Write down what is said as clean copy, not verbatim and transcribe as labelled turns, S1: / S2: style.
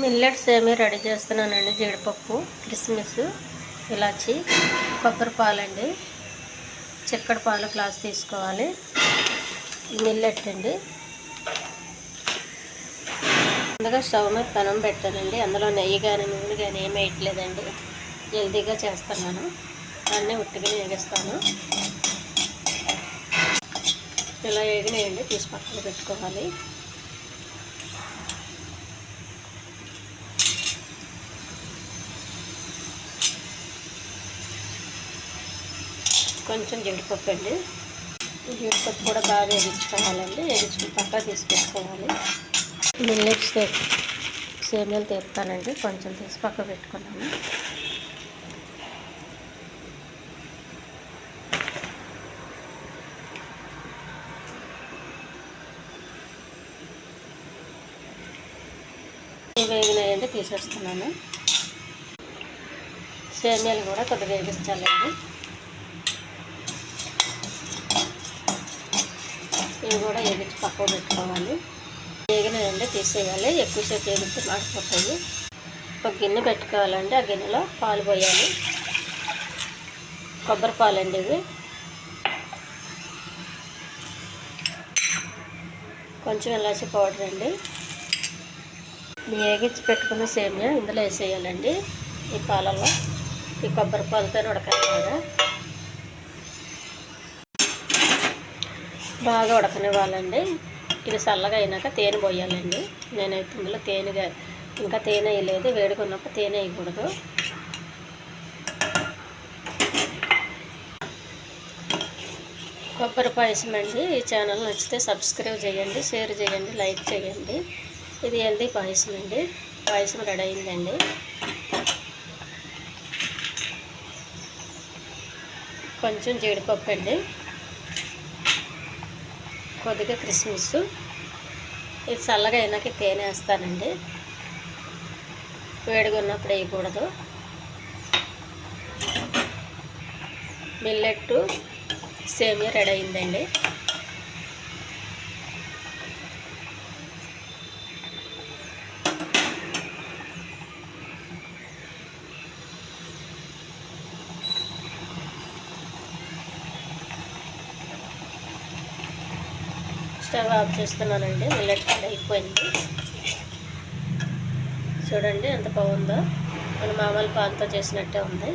S1: Millet సేమియా ready చేస్తున్నానండి. జీడిపప్పు, కిస్మిస్, ఇలాచి, కొబ్బరి పాలండి. చిక్కడి పాలు గ్లాస్ తీసుకోవాలి. మిల్లెట్ అండి. ముందుగా స్టవ్ మీద పెనం పెట్టానండి. అందులో నెయ్యి కానీ నూనె కానీ ఏమి వేయట్లేదండి. జల్దీగా చేస్తున్నాను. అన్నీ ఉట్టిగా వేగిస్తాను. ఇలా వేగినాయండి, తీసి పక్కన పెట్టుకోవాలి. కొంచెం జీడిపప్పు అండి. జీడిపప్పు కూడా బాగా వేగించుకోవాలండి. వేగించుకుని పక్కన తీసి పెట్టుకోవాలి. మిల్లెట్స్ సేమియాలు తీస్తానండి. కొంచెం తీసి పక్క పెట్టుకున్నాము. వేగినాయండి, తీసేస్తున్నాను. సేమియాలు కూడా కొద్దిగా వేగించాలండి. ఇవి కూడా వేగించి పక్కకు పెట్టుకోవాలి. వేగినాయండి, తీసేయాలి. ఎక్కువసేపు వేగితే మాడిపోతాయి. ఒక గిన్నె పెట్టుకోవాలండి. ఆ గిన్నెలో పాలు పోయాలి. కొబ్బరి పాలండి ఇవి. కొంచెం ఇలాచి పౌడర్ అండి. వేగించి పెట్టుకున్న సేమియా ఇందులో వేసేయాలండి. ఈ పాలలో ఈ కొబ్బరి పాలతో ఉడకాలి కదా. బాగా ఉడకనివ్వాలండి. ఇది చల్లగా అయినాక తేనె పోయాలండి. నేనైతే ఇందులో ఇంకా తేనె వేయలేదు. వేడిగా ఉన్నప్పుడు తేనె వేయకూడదు. కొబ్బరి పాయసం అండి. ఈ ఛానల్ నచ్చితే సబ్స్క్రైబ్ చేయండి, షేర్ చేయండి, లైక్ చేయండి. ఇది హెల్దీ పాయసం అండి. పాయసం రెడీ అయిందండి. కొంచెం జీడిపప్పు అండి, కొద్దిగా కిస్మిస్. ఇది చల్లగా అయినాక తేనె వేస్తానండి. వేడిగా ఉన్నప్పుడు వేయకూడదు. మిల్లెట్ సేమియా రెడీ అయిందండి. స్టవ్ ఆఫ్ చేస్తున్నానండి. మిల్లెట్ రెడీ అయిపోయింది. చూడండి ఎంత బాగుందో. మన మామూలు పాలతో చేసినట్టే ఉంది.